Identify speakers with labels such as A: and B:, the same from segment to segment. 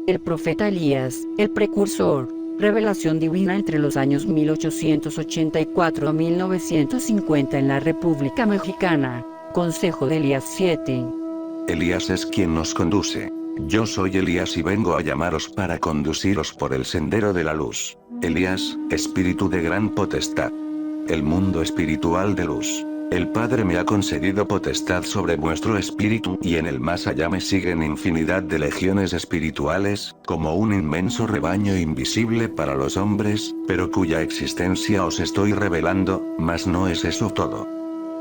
A: El profeta Elías, el precursor. Revelación divina entre los años 1884 a 1950 en la República Mexicana. Consejo de Elías 7.
B: Elías es quien nos conduce. Yo soy Elías y vengo a llamaros para conduciros por el sendero de la luz. Elías, espíritu de gran potestad. El mundo espiritual de luz. El Padre me ha concedido potestad sobre vuestro espíritu y en el más allá me siguen infinidad de legiones espirituales, como un inmenso rebaño invisible para los hombres, pero cuya existencia os estoy revelando, mas no es eso todo.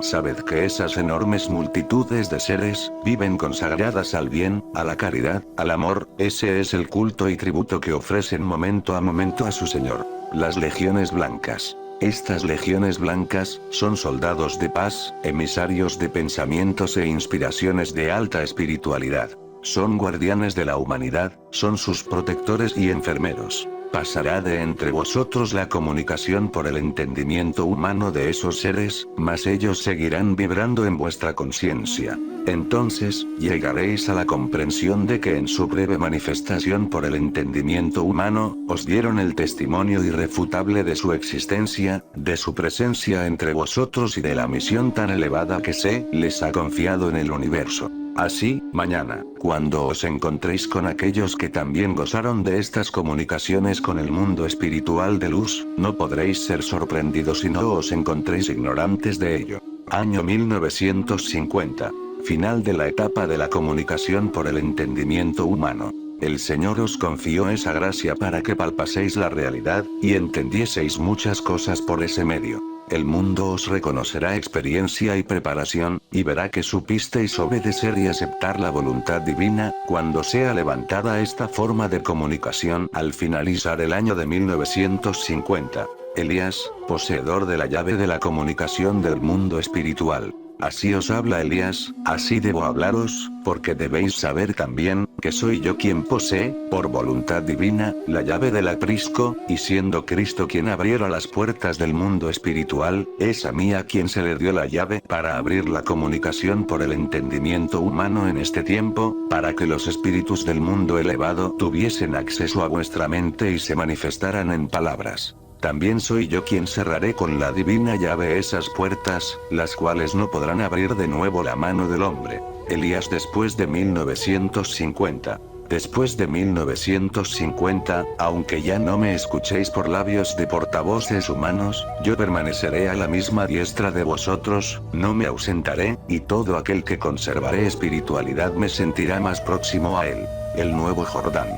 B: Sabed que esas enormes multitudes de seres, viven consagradas al bien, a la caridad, al amor, ese es el culto y tributo que ofrecen momento a momento a su Señor. Las legiones blancas. Estas legiones blancas, son soldados de paz, emisarios de pensamientos e inspiraciones de alta espiritualidad. Son guardianes de la humanidad, son sus protectores y enfermeros. Pasará de entre vosotros la comunicación por el entendimiento humano de esos seres, mas ellos seguirán vibrando en vuestra conciencia. Entonces, llegaréis a la comprensión de que en su breve manifestación por el entendimiento humano, os dieron el testimonio irrefutable de su existencia, de su presencia entre vosotros y de la misión tan elevada que se les ha confiado en el universo. Así, mañana, cuando os encontréis con aquellos que también gozaron de estas comunicaciones con el mundo espiritual de luz, no podréis ser sorprendidos si no os encontréis ignorantes de ello. Año 1950. Final de la etapa de la comunicación por el entendimiento humano. El Señor os confió esa gracia para que palpaseis la realidad, y entendieseis muchas cosas por ese medio. El mundo os reconocerá experiencia y preparación, y verá que supisteis obedecer y aceptar la voluntad divina, cuando sea levantada esta forma de comunicación al finalizar el año de 1950. Elías, poseedor de la llave de la comunicación del mundo espiritual. Así os habla Elías, así debo hablaros, porque debéis saber también, que soy yo quien posee, por voluntad divina, la llave del aprisco, y siendo Cristo quien abriera las puertas del mundo espiritual, es a mí a quien se le dio la llave para abrir la comunicación por el entendimiento humano en este tiempo, para que los espíritus del mundo elevado tuviesen acceso a vuestra mente y se manifestaran en palabras. También soy yo quien cerraré con la divina llave esas puertas, las cuales no podrán abrir de nuevo la mano del hombre. Elías después de 1950. Después de 1950, aunque ya no me escuchéis por labios de portavoces humanos, yo permaneceré a la misma diestra de vosotros, no me ausentaré, y todo aquel que conservaré espiritualidad me sentirá más próximo a él. El nuevo Jordán.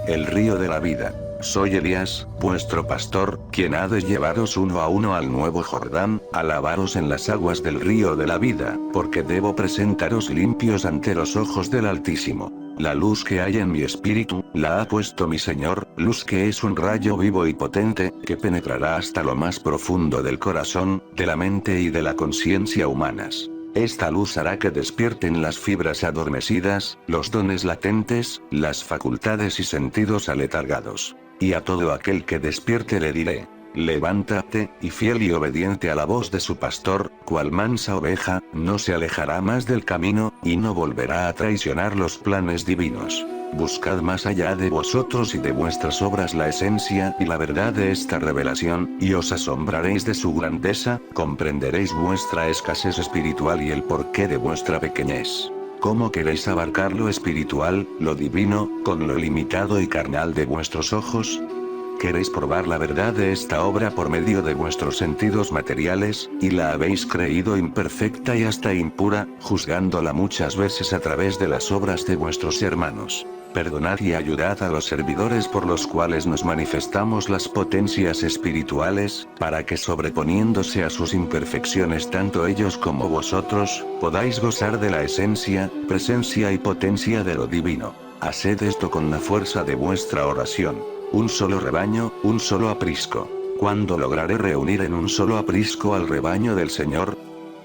B: El río de la vida. Soy Elías, vuestro pastor, quien ha de llevaros uno a uno al nuevo Jordán, a lavaros en las aguas del río de la vida, porque debo presentaros limpios ante los ojos del Altísimo. La luz que hay en mi espíritu, la ha puesto mi Señor, luz que es un rayo vivo y potente, que penetrará hasta lo más profundo del corazón, de la mente y de la conciencia humanas. Esta luz hará que despierten las fibras adormecidas, los dones latentes, las facultades y sentidos aletargados. Y a todo aquel que despierte le diré: levántate, y fiel y obediente a la voz de su pastor, cual mansa oveja, no se alejará más del camino, y no volverá a traicionar los planes divinos. Buscad más allá de vosotros y de vuestras obras la esencia y la verdad de esta revelación, y os asombraréis de su grandeza, comprenderéis vuestra escasez espiritual y el porqué de vuestra pequeñez. ¿Cómo queréis abarcar lo espiritual, lo divino, con lo limitado y carnal de vuestros ojos? ¿Queréis probar la verdad de esta obra por medio de vuestros sentidos materiales, y la habéis creído imperfecta y hasta impura, juzgándola muchas veces a través de las obras de vuestros hermanos? Perdonad y ayudad a los servidores por los cuales nos manifestamos las potencias espirituales, para que sobreponiéndose a sus imperfecciones tanto ellos como vosotros, podáis gozar de la esencia, presencia y potencia de lo divino. Haced esto con la fuerza de vuestra oración. Un solo rebaño, un solo aprisco. ¿Cuándo lograré reunir en un solo aprisco al rebaño del Señor?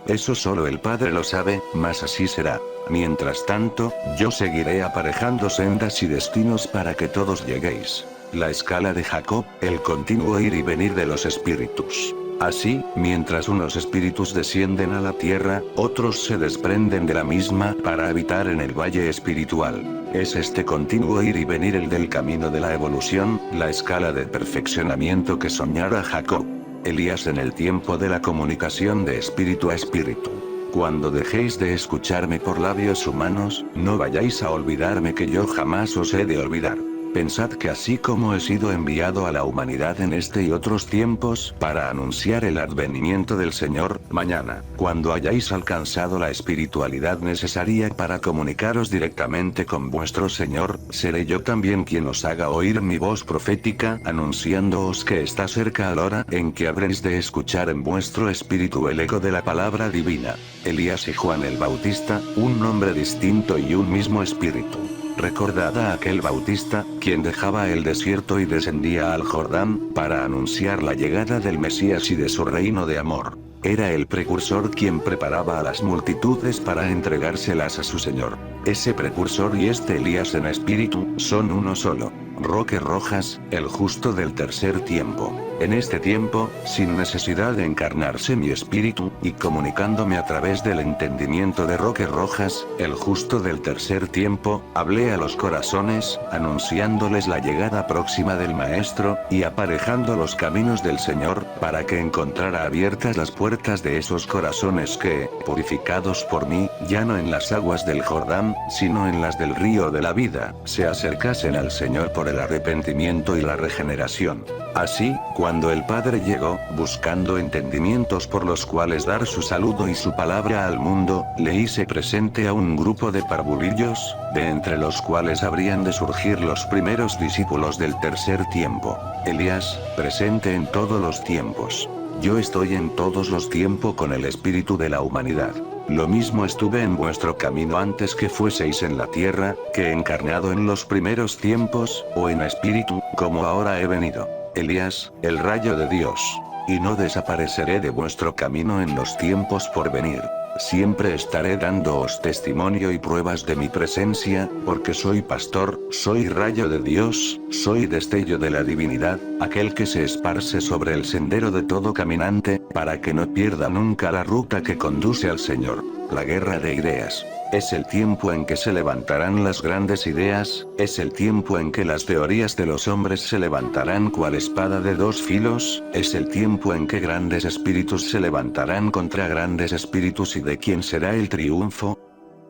B: Eso solo el Padre lo sabe, mas así será. Mientras tanto, yo seguiré aparejando sendas y destinos para que todos lleguéis. La escala de Jacob, el continuo ir y venir de los espíritus. Así, mientras unos espíritus descienden a la tierra, otros se desprenden de la misma para habitar en el valle espiritual. Es este continuo ir y venir el del camino de la evolución, la escala de perfeccionamiento que soñara Jacob. Elías en el tiempo de la comunicación de espíritu a espíritu. Cuando dejéis de escucharme por labios humanos, no vayáis a olvidarme que yo jamás os he de olvidar. Pensad que así como he sido enviado a la humanidad en este y otros tiempos para anunciar el advenimiento del Señor, mañana, cuando hayáis alcanzado la espiritualidad necesaria para comunicaros directamente con vuestro Señor, seré yo también quien os haga oír mi voz profética, anunciándoos que está cerca la hora en que habréis de escuchar en vuestro espíritu el eco de la palabra divina. Elías y Juan el Bautista, un nombre distinto y un mismo espíritu. Recordad a aquel Bautista, quien dejaba el desierto y descendía al Jordán, para anunciar la llegada del Mesías y de su reino de amor. Era el precursor quien preparaba a las multitudes para entregárselas a su Señor. Ese precursor y este Elías en espíritu, son uno solo. Roque Rojas, el justo del tercer tiempo. En este tiempo, sin necesidad de encarnarse mi espíritu, y comunicándome a través del entendimiento de Roque Rojas, el justo del tercer tiempo, hablé a los corazones, anunciándoles la llegada próxima del Maestro, y aparejando los caminos del Señor, para que encontrara abiertas las puertas de esos corazones que, purificados por mí, ya no en las aguas del Jordán, sino en las del río de la vida, se acercasen al Señor por el arrepentimiento y la regeneración. Así, cuando el Padre llegó, buscando entendimientos por los cuales dar su saludo y su palabra al mundo, le hice presente a un grupo de parvulillos, de entre los cuales habrían de surgir los primeros discípulos del tercer tiempo. Elías, presente en todos los tiempos. Yo estoy en todos los tiempos con el espíritu de la humanidad. Lo mismo estuve en vuestro camino antes que fueseis en la tierra, que encarnado en los primeros tiempos, o en espíritu, como ahora he venido. Elías, el rayo de Dios. Y no desapareceré de vuestro camino en los tiempos por venir. Siempre estaré dándoos testimonio y pruebas de mi presencia, porque soy pastor, soy rayo de Dios, soy destello de la divinidad, aquel que se esparce sobre el sendero de todo caminante, para que no pierda nunca la ruta que conduce al Señor. La guerra de ideas. Es el tiempo en que se levantarán las grandes ideas, es el tiempo en que las teorías de los hombres se levantarán cual espada de dos filos, es el tiempo en que grandes espíritus se levantarán contra grandes espíritus. ¿Y de quién será el triunfo?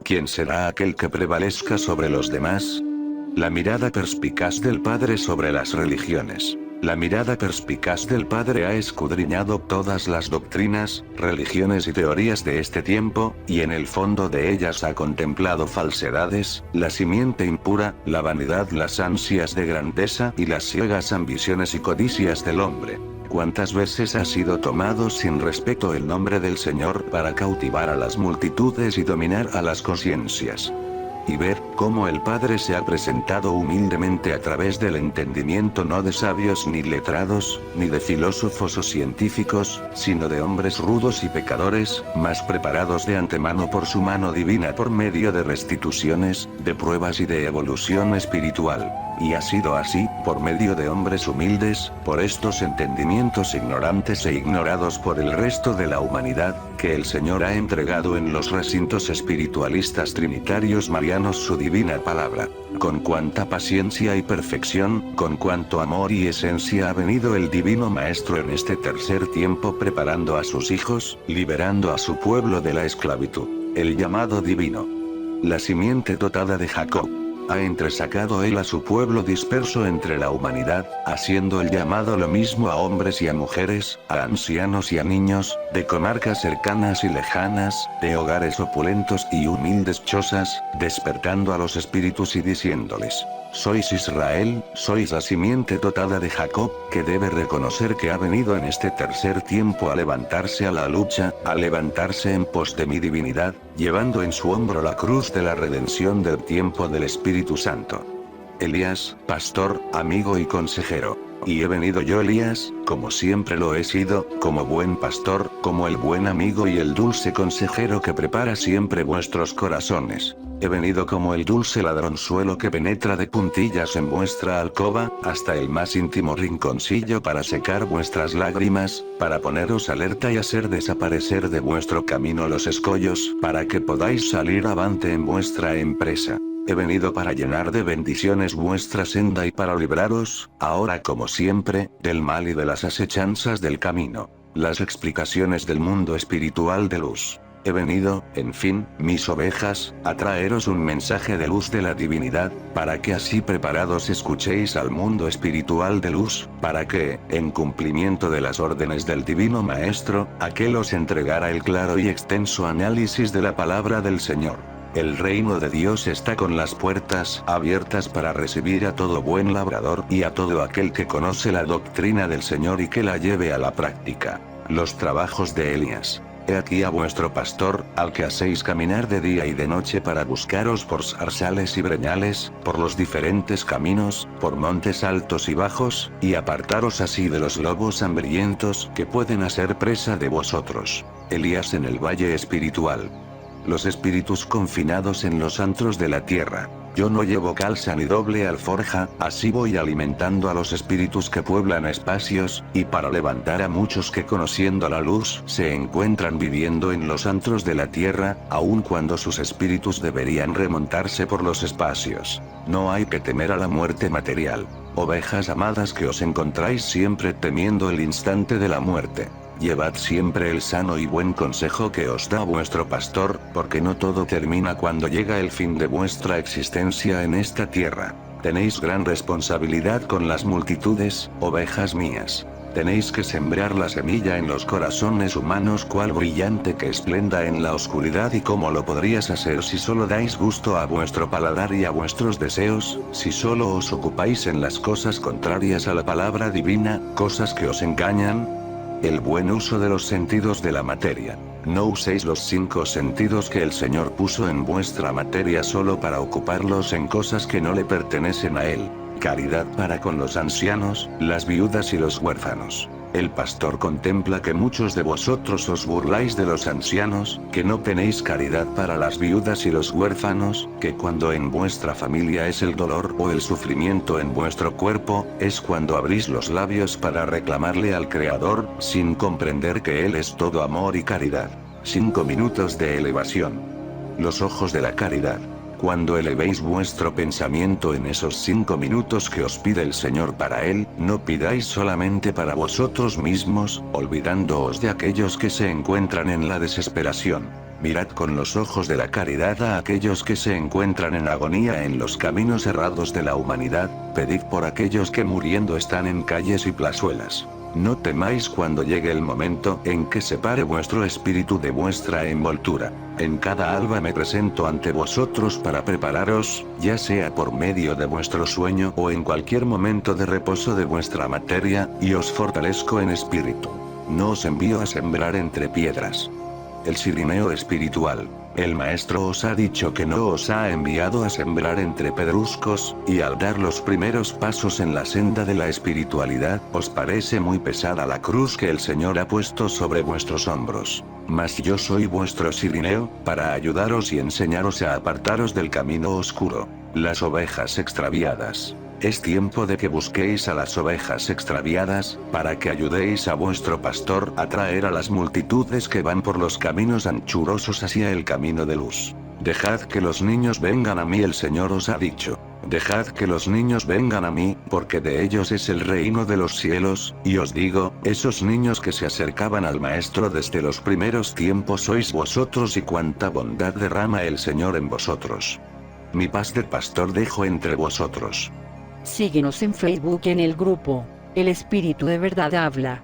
B: ¿Quién será aquel que prevalezca sobre los demás? La mirada perspicaz del Padre sobre las religiones. La mirada perspicaz del Padre ha escudriñado todas las doctrinas, religiones y teorías de este tiempo, y en el fondo de ellas ha contemplado falsedades, la simiente impura, la vanidad, las ansias de grandeza y las ciegas ambiciones y codicias del hombre. ¿Cuántas veces ha sido tomado sin respeto el nombre del Señor para cautivar a las multitudes y dominar a las conciencias? Y ver cómo el Padre se ha presentado humildemente a través del entendimiento no de sabios ni letrados, ni de filósofos o científicos, sino de hombres rudos y pecadores, más preparados de antemano por su mano divina por medio de restituciones, de pruebas y de evolución espiritual. Y ha sido así, por medio de hombres humildes, por estos entendimientos ignorantes e ignorados por el resto de la humanidad, que el Señor ha entregado en los recintos espiritualistas trinitarios marianos su divina palabra. Con cuánta paciencia y perfección, con cuánto amor y esencia ha venido el Divino Maestro en este tercer tiempo preparando a sus hijos, liberando a su pueblo de la esclavitud. El llamado divino. La simiente dotada de Jacob. Ha entresacado él a su pueblo disperso entre la humanidad, haciendo el llamado lo mismo a hombres y a mujeres, a ancianos y a niños, de comarcas cercanas y lejanas, de hogares opulentos y humildes chozas, despertando a los espíritus y diciéndoles: sois Israel, sois la simiente dotada de Jacob, que debe reconocer que ha venido en este tercer tiempo a levantarse a la lucha, a levantarse en pos de mi divinidad, llevando en su hombro la cruz de la redención del tiempo del Espíritu Santo. Elías, pastor, amigo y consejero. Y he venido yo, Elías, como siempre lo he sido, como buen pastor, como el buen amigo y el dulce consejero que prepara siempre vuestros corazones. He venido como el dulce ladronzuelo que penetra de puntillas en vuestra alcoba, hasta el más íntimo rinconcillo para secar vuestras lágrimas, para poneros alerta y hacer desaparecer de vuestro camino los escollos, para que podáis salir avante en vuestra empresa. He venido para llenar de bendiciones vuestra senda y para libraros, ahora como siempre, del mal y de las asechanzas del camino. Las explicaciones del mundo espiritual de luz. He venido, en fin, mis ovejas, a traeros un mensaje de luz de la divinidad, para que así preparados escuchéis al mundo espiritual de luz, para que, en cumplimiento de las órdenes del Divino Maestro, aquel os entregara el claro y extenso análisis de la palabra del Señor. El reino de Dios está con las puertas abiertas para recibir a todo buen labrador y a todo aquel que conoce la doctrina del Señor y que la lleve a la práctica. Los trabajos de Elías. He aquí a vuestro pastor, al que hacéis caminar de día y de noche para buscaros por zarzales y breñales, por los diferentes caminos, por montes altos y bajos, y apartaros así de los lobos hambrientos que pueden hacer presa de vosotros. Elías en el valle espiritual. Los espíritus confinados en los antros de la tierra. Yo no llevo calza ni doble alforja, así voy alimentando a los espíritus que pueblan espacios, y para levantar a muchos que conociendo la luz se encuentran viviendo en los antros de la tierra, aun cuando sus espíritus deberían remontarse por los espacios. No hay que temer a la muerte material. Ovejas amadas que os encontráis siempre temiendo el instante de la muerte. Llevad siempre el sano y buen consejo que os da vuestro pastor, porque no todo termina cuando llega el fin de vuestra existencia en esta tierra. Tenéis gran responsabilidad con las multitudes, ovejas mías. Tenéis que sembrar la semilla en los corazones humanos cual brillante que esplenda en la oscuridad. ¿Y cómo lo podrías hacer si solo dais gusto a vuestro paladar y a vuestros deseos, si solo os ocupáis en las cosas contrarias a la palabra divina, cosas que os engañan? El buen uso de los sentidos de la materia. No uséis los 5 sentidos que el Señor puso en vuestra materia solo para ocuparlos en cosas que no le pertenecen a Él. Caridad para con los ancianos, las viudas y los huérfanos. El pastor contempla que muchos de vosotros os burláis de los ancianos, que no tenéis caridad para las viudas y los huérfanos, que cuando en vuestra familia es el dolor o el sufrimiento en vuestro cuerpo, es cuando abrís los labios para reclamarle al Creador, sin comprender que Él es todo amor y caridad. 5 minutos de elevación. Los ojos de la caridad. Cuando elevéis vuestro pensamiento en esos 5 minutos que os pide el Señor para Él, no pidáis solamente para vosotros mismos, olvidándoos de aquellos que se encuentran en la desesperación. Mirad con los ojos de la caridad a aquellos que se encuentran en agonía en los caminos errados de la humanidad, pedid por aquellos que muriendo están en calles y plazuelas. No temáis cuando llegue el momento en que separe vuestro espíritu de vuestra envoltura. En cada alba me presento ante vosotros para prepararos, ya sea por medio de vuestro sueño o en cualquier momento de reposo de vuestra materia, y os fortalezco en espíritu. No os envío a sembrar entre piedras. El sirineo espiritual. El maestro os ha dicho que no os ha enviado a sembrar entre pedruscos, y al dar los primeros pasos en la senda de la espiritualidad, os parece muy pesada la cruz que el Señor ha puesto sobre vuestros hombros. Mas yo soy vuestro sirineo, para ayudaros y enseñaros a apartaros del camino oscuro. Las ovejas extraviadas. Es tiempo de que busquéis a las ovejas extraviadas, para que ayudéis a vuestro pastor a traer a las multitudes que van por los caminos anchurosos hacia el camino de luz. Dejad que los niños vengan a mí, el Señor os ha dicho. Dejad que los niños vengan a mí, porque de ellos es el reino de los cielos, y os digo, esos niños que se acercaban al Maestro desde los primeros tiempos sois vosotros, y cuánta bondad derrama el Señor en vosotros. Mi paz de pastor dejo entre vosotros.
A: Síguenos en Facebook en el grupo El Espíritu de Verdad Habla.